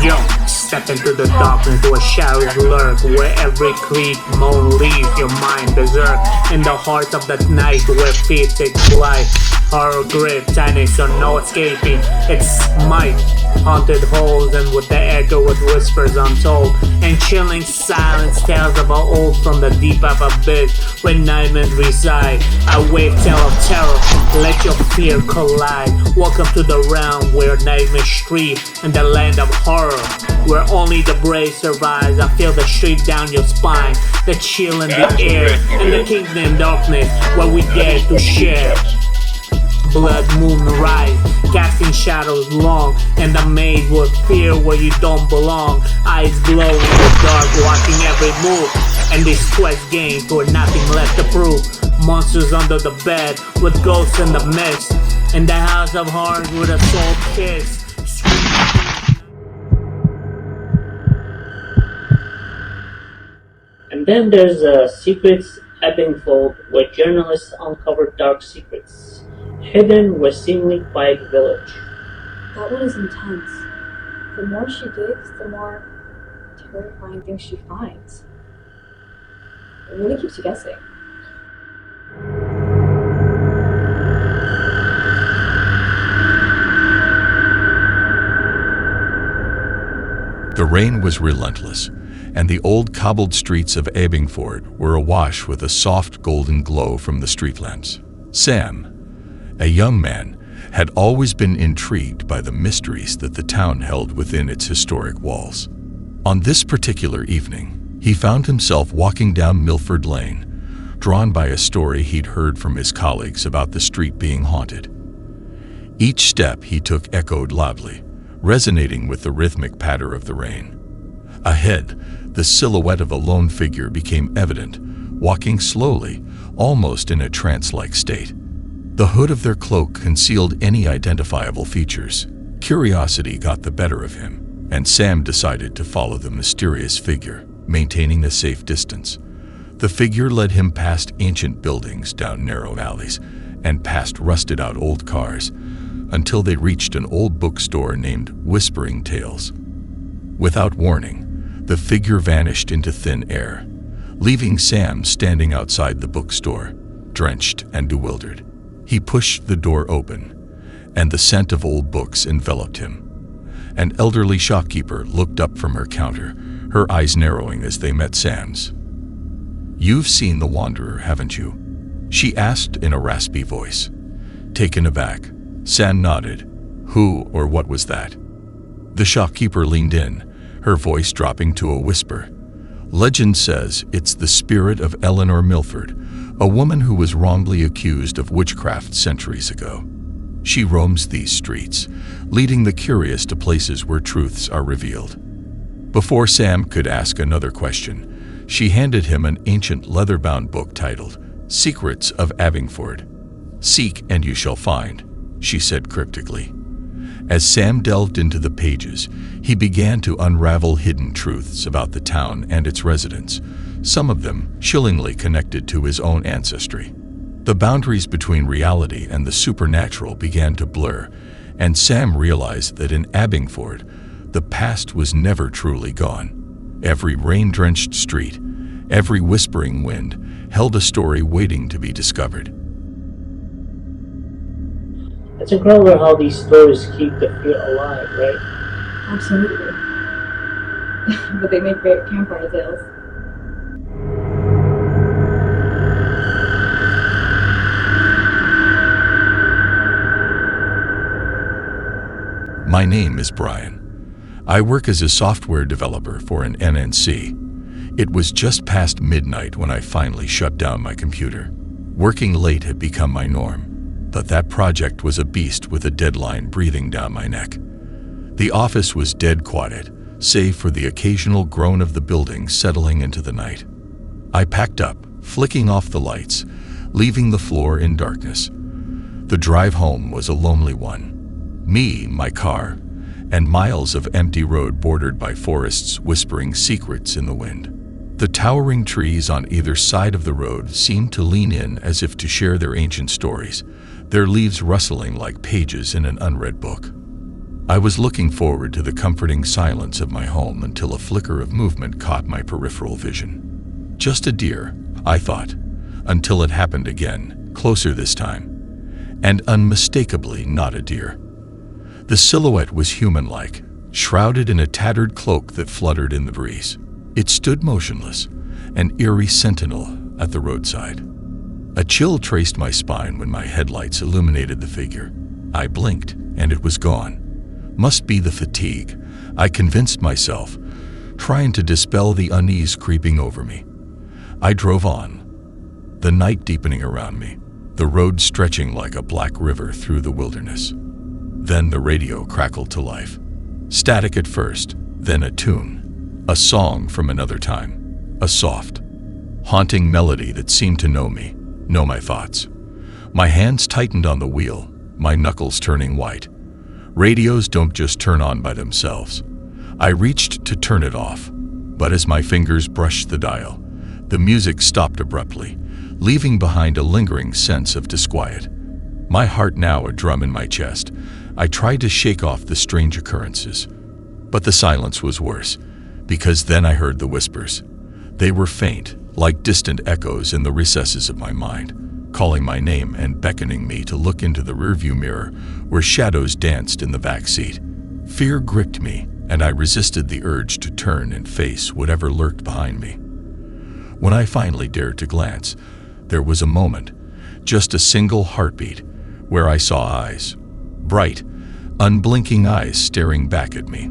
Yo, step into the darkness where shadows lurk, where every creak moan leaves your mind berserk. In the heart of that night where feet take flight, horror grip, tiny so no escaping its might. Haunted halls and with the echo with whispers untold, and chilling silence tales of our old from the deep of abyss where nightmares reside. A wave tale of terror, let your fear collide. Welcome to the realm where nightmares street, in the land of horror where only the brave survives. I feel the street down your spine, the chill in the air, and the kingdom darkness where we dare to share. Blood moon rise, casting shadows long, and the maze with fear where you don't belong. Eyes glow in the dark, watching every move, and this quest gained where nothing left to prove. Monsters under the bed, with ghosts in the mist, in the house of horrors with a soul kiss. And then there's Secrets Abingford, where journalists uncover dark secrets hidden in a seemingly quiet village. That one is intense. The more she digs, the more terrifying things she finds. It really keeps you guessing. The rain was relentless, and the old cobbled streets of Abingford were awash with a soft golden glow from the street lamps. Sam, a young man, had always been intrigued by the mysteries that the town held within its historic walls. On this particular evening, he found himself walking down Milford Lane, drawn by a story he'd heard from his colleagues about the street being haunted. Each step he took echoed loudly, resonating with the rhythmic patter of the rain. Ahead, the silhouette of a lone figure became evident, walking slowly, almost in a trance-like state. The hood of their cloak concealed any identifiable features. Curiosity got the better of him, and Sam decided to follow the mysterious figure, maintaining a safe distance. The figure led him past ancient buildings, down narrow alleys, and past rusted-out old cars, until they reached an old bookstore named Whispering Tales. Without warning, the figure vanished into thin air, leaving Sam standing outside the bookstore, drenched and bewildered. He pushed the door open, and the scent of old books enveloped him. An elderly shopkeeper looked up from her counter, her eyes narrowing as they met Sam's. "You've seen the Wanderer, haven't you?" she asked in a raspy voice. Taken aback, Sam nodded. "Who or what was that?" The shopkeeper leaned in, her voice dropping to a whisper. "Legend says it's the spirit of Eleanor Milford, a woman who was wrongly accused of witchcraft centuries ago. She roams these streets, leading the curious to places where truths are revealed." Before Sam could ask another question, she handed him an ancient leather-bound book titled Secrets of Abingford. "Seek and you shall find," she said cryptically. As Sam delved into the pages, he began to unravel hidden truths about the town and its residents, some of them chillingly connected to his own ancestry. The boundaries between reality and the supernatural began to blur, and Sam realized that in Abingford, the past was never truly gone. Every rain-drenched street, every whispering wind, held a story waiting to be discovered. It's incredible how these stories keep the fear alive, right? Absolutely. But they make great campfire tales. My name is Brian. I work as a software developer for an MNC. It was just past midnight when I finally shut down my computer. Working late had become my norm, but that project was a beast with a deadline breathing down my neck. The office was dead quiet, save for the occasional groan of the building settling into the night. I packed up, flicking off the lights, leaving the floor in darkness. The drive home was a lonely one. Me, my car, and miles of empty road bordered by forests whispering secrets in the wind. The towering trees on either side of the road seemed to lean in as if to share their ancient stories, their leaves rustling like pages in an unread book. I was looking forward to the comforting silence of my home until a flicker of movement caught my peripheral vision. Just a deer, I thought, until it happened again, closer this time, and unmistakably not a deer. The silhouette was human-like, shrouded in a tattered cloak that fluttered in the breeze. It stood motionless, an eerie sentinel at the roadside. A chill traced my spine when my headlights illuminated the figure. I blinked, and it was gone. Must be the fatigue, I convinced myself, trying to dispel the unease creeping over me. I drove on, the night deepening around me, the road stretching like a black river through the wilderness. Then the radio crackled to life. Static at first, then a tune, a song from another time, a soft, haunting melody that seemed to know me, know my thoughts. My hands tightened on the wheel, my knuckles turning white. Radios don't just turn on by themselves. I reached to turn it off, but as my fingers brushed the dial, the music stopped abruptly, leaving behind a lingering sense of disquiet. My heart now a drum in my chest, I tried to shake off the strange occurrences. But the silence was worse, because then I heard the whispers. They were faint, like distant echoes in the recesses of my mind, calling my name and beckoning me to look into the rearview mirror where shadows danced in the back seat. Fear gripped me, and I resisted the urge to turn and face whatever lurked behind me. When I finally dared to glance, there was a moment, just a single heartbeat, where I saw eyes. Bright, unblinking eyes staring back at me.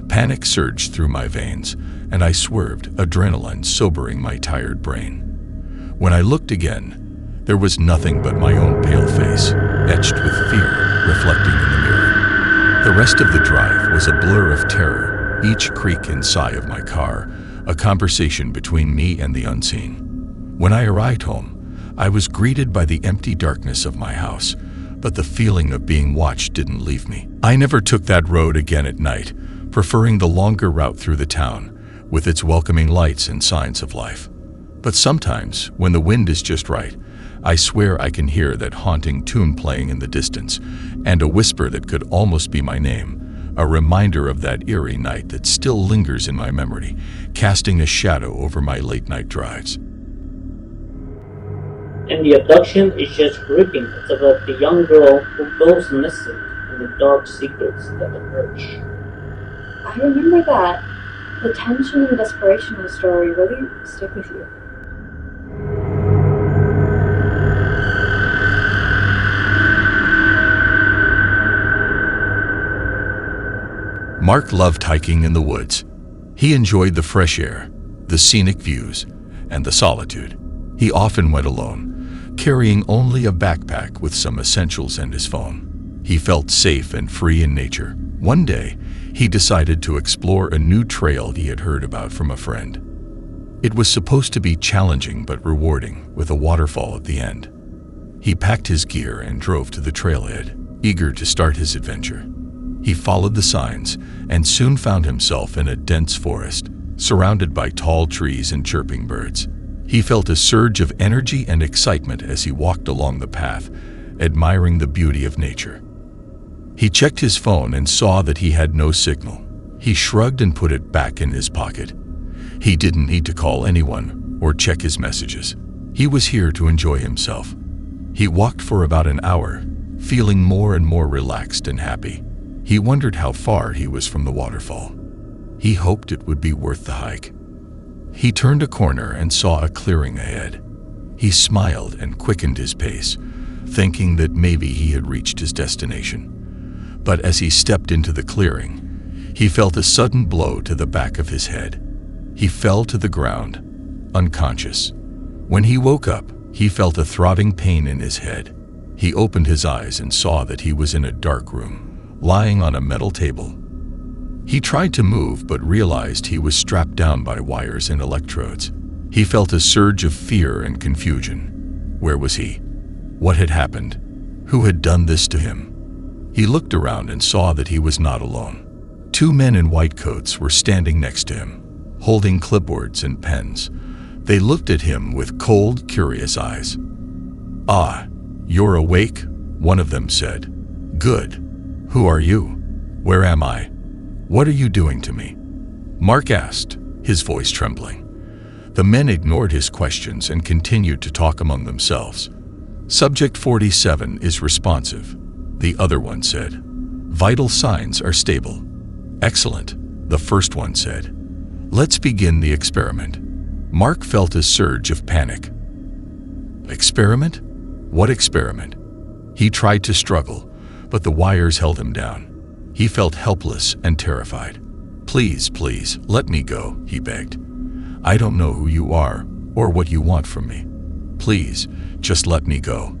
Panic surged through my veins, and I swerved, adrenaline sobering my tired brain. When I looked again, there was nothing but my own pale face, etched with fear, reflecting in the mirror. The rest of the drive was a blur of terror, each creak and sigh of my car, a conversation between me and the unseen. When I arrived home, I was greeted by the empty darkness of my house, but the feeling of being watched didn't leave me. I never took that road again at night, preferring the longer route through the town, with its welcoming lights and signs of life. But sometimes, when the wind is just right, I swear I can hear that haunting tune playing in the distance, and a whisper that could almost be my name, a reminder of that eerie night that still lingers in my memory, casting a shadow over my late-night drives. And the abduction is just gripping. It's about the young girl who goes missing and the dark secrets that emerge. I remember that. The tension and desperation of the story really stick with you. Mark loved hiking in the woods. He enjoyed the fresh air, the scenic views, and the solitude. He often went alone, carrying only a backpack with some essentials and his phone. He felt safe and free in nature. One day, he decided to explore a new trail he had heard about from a friend. It was supposed to be challenging but rewarding, with a waterfall at the end. He packed his gear and drove to the trailhead, eager to start his adventure. He followed the signs and soon found himself in a dense forest, surrounded by tall trees and chirping birds. He felt a surge of energy and excitement as he walked along the path, admiring the beauty of nature. He checked his phone and saw that he had no signal. He shrugged and put it back in his pocket. He didn't need to call anyone or check his messages. He was here to enjoy himself. He walked for about an hour, feeling more and more relaxed and happy. He wondered how far he was from the waterfall. He hoped it would be worth the hike. He turned a corner and saw a clearing ahead. He smiled and quickened his pace, thinking that maybe he had reached his destination. But as he stepped into the clearing, he felt a sudden blow to the back of his head. He fell to the ground, unconscious. When he woke up, he felt a throbbing pain in his head. He opened his eyes and saw that he was in a dark room, lying on a metal table. He tried to move but realized he was strapped down by wires and electrodes. He felt a surge of fear and confusion. Where was he? What had happened? Who had done this to him? He looked around and saw that he was not alone. Two men in white coats were standing next to him, holding clipboards and pens. They looked at him with cold, curious eyes. "Ah, you're awake?" one of them said. "Good. Who are you?" Where am I? What are you doing to me? Mark asked, his voice trembling. The men ignored his questions and continued to talk among themselves. Subject 47 is responsive, the other one said. Vital signs are stable. Excellent, the first one said. Let's begin the experiment. Mark felt a surge of panic. Experiment? What experiment? He tried to struggle, but the wires held him down. He felt helpless and terrified. Please, please, let me go, he begged. I don't know who you are or what you want from me. Please, just let me go.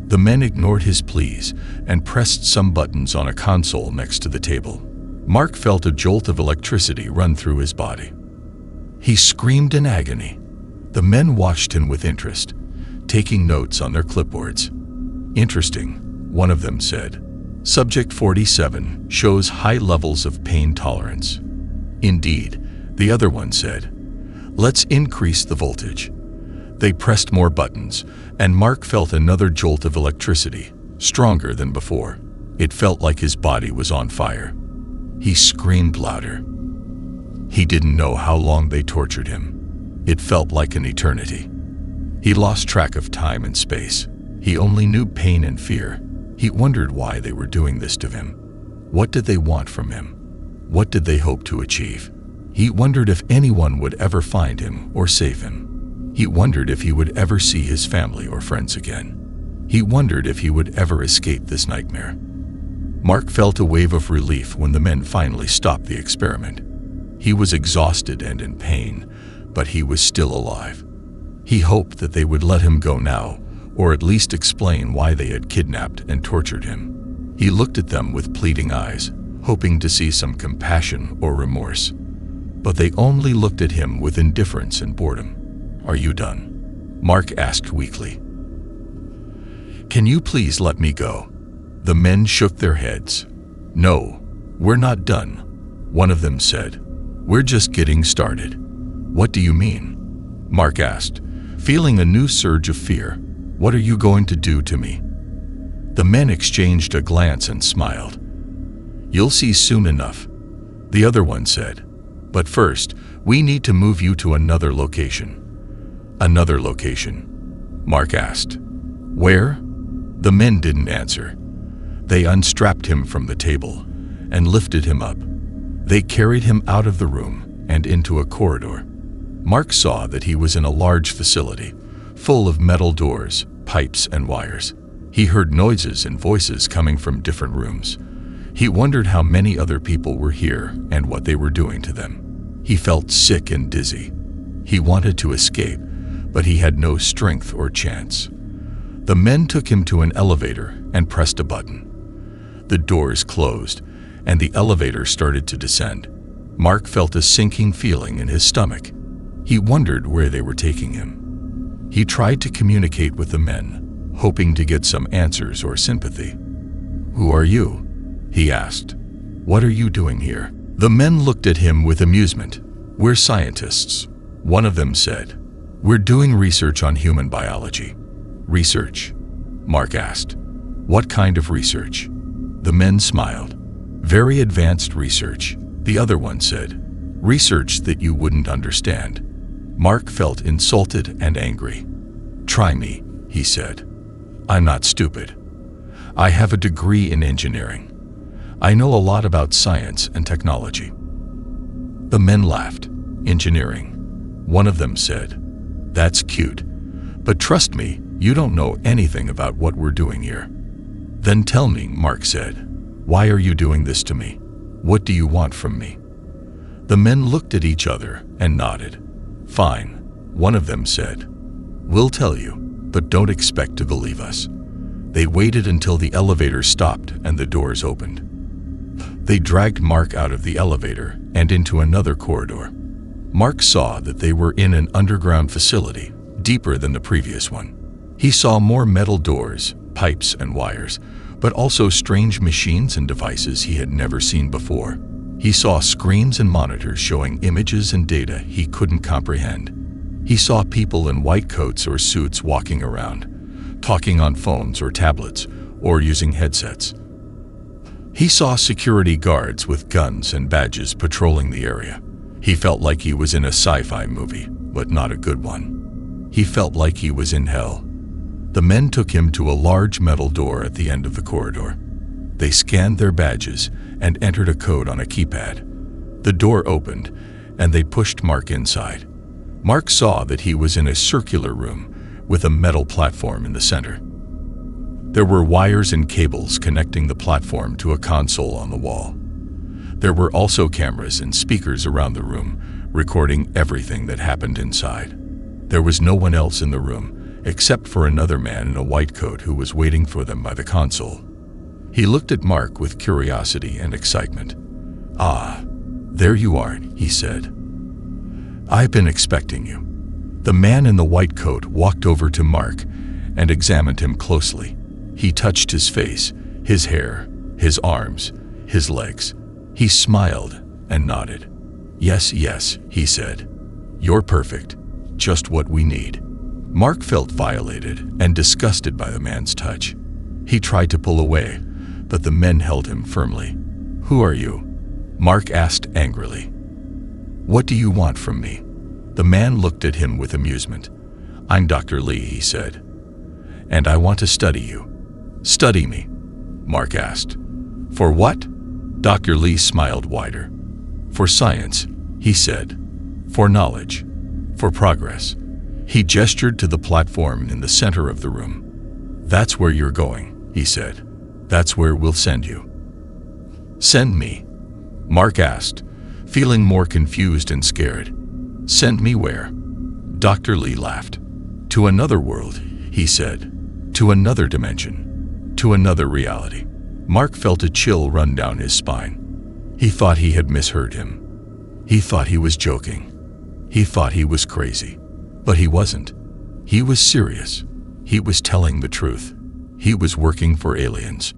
The men ignored his pleas and pressed some buttons on a console next to the table. Mark felt a jolt of electricity run through his body. He screamed in agony. The men watched him with interest, taking notes on their clipboards. Interesting, one of them said. Subject 47 shows high levels of pain tolerance. Indeed, the other one said. Let's increase the voltage. They pressed more buttons, and Mark felt another jolt of electricity, stronger than before. It felt like his body was on fire. He screamed louder. He didn't know how long they tortured him. It felt like an eternity. He lost track of time and space. He only knew pain and fear. He wondered why they were doing this to him. What did they want from him? What did they hope to achieve? He wondered if anyone would ever find him or save him. He wondered if he would ever see his family or friends again. He wondered if he would ever escape this nightmare. Mark felt a wave of relief when the men finally stopped the experiment. He was exhausted and in pain, but he was still alive. He hoped that they would let him go now, or at least explain why they had kidnapped and tortured him. He looked at them with pleading eyes, hoping to see some compassion or remorse. But they only looked at him with indifference and boredom. Are you done? Mark asked weakly. Can you please let me go? The men shook their heads. No, we're not done, one of them said. We're just getting started. What do you mean? Mark asked, feeling a new surge of fear. What are you going to do to me? The men exchanged a glance and smiled. You'll see soon enough, the other one said. But first, we need to move you to another location. Another location? Mark asked. Where? The men didn't answer. They unstrapped him from the table and lifted him up. They carried him out of the room and into a corridor. Mark saw that he was in a large facility, full of metal doors, pipes, and wires. He heard noises and voices coming from different rooms. He wondered how many other people were here and what they were doing to them. He felt sick and dizzy. He wanted to escape, but he had no strength or chance. The men took him to an elevator and pressed a button. The doors closed, and the elevator started to descend. Mark felt a sinking feeling in his stomach. He wondered where they were taking him. He tried to communicate with the men, hoping to get some answers or sympathy. Who are you? He asked. What are you doing here? The men looked at him with amusement. We're scientists, one of them said. We're doing research on human biology. Research? Mark asked. What kind of research? The men smiled. Very advanced research, the other one said. Research that you wouldn't understand. Mark felt insulted and angry. Try me, he said. I'm not stupid. I have a degree in engineering. I know a lot about science and technology. The men laughed. Engineering. One of them said. That's cute. But trust me, you don't know anything about what we're doing here. Then tell me, Mark said. Why are you doing this to me? What do you want from me? The men looked at each other and nodded. Fine, one of them said. We'll tell you, but don't expect to believe us. They waited until the elevator stopped and the doors opened. They dragged Mark out of the elevator and into another corridor. Mark saw that they were in an underground facility, deeper than the previous one. He saw more metal doors, pipes, and wires, but also strange machines and devices he had never seen before. He saw screens and monitors showing images and data he couldn't comprehend. He saw people in white coats or suits walking around, talking on phones or tablets, or using headsets. He saw security guards with guns and badges patrolling the area. He felt like he was in a sci-fi movie, but not a good one. He felt like he was in hell. The men took him to a large metal door at the end of the corridor. They scanned their badges and entered a code on a keypad. The door opened, and they pushed Mark inside. Mark saw that he was in a circular room with a metal platform in the center. There were wires and cables connecting the platform to a console on the wall. There were also cameras and speakers around the room, recording everything that happened inside. There was no one else in the room, except for another man in a white coat who was waiting for them by the console. He looked at Mark with curiosity and excitement. "Ah, there you are," he said. "I've been expecting you." The man in the white coat walked over to Mark and examined him closely. He touched his face, his hair, his arms, his legs. He smiled and nodded. "Yes, yes," he said. "You're perfect. Just what we need." Mark felt violated and disgusted by the man's touch. He tried to pull away, but the men held him firmly. "Who are you?" Mark asked angrily. "What do you want from me?" The man looked at him with amusement. "I'm Dr. Lee," he said, "and I want to study you." "Study me?" Mark asked. "For what?" Dr. Lee smiled wider. "For science," he said. "For knowledge. For progress." He gestured to the platform in the center of the room. "That's where you're going," he said. "That's where we'll send you." "Send me?" Mark asked, feeling more confused and scared. "Send me where?" Dr. Lee laughed. "To another world," he said. "To another dimension. To another reality." Mark felt a chill run down his spine. He thought he had misheard him. He thought he was joking. He thought he was crazy. But he wasn't. He was serious. He was telling the truth. He was working for aliens.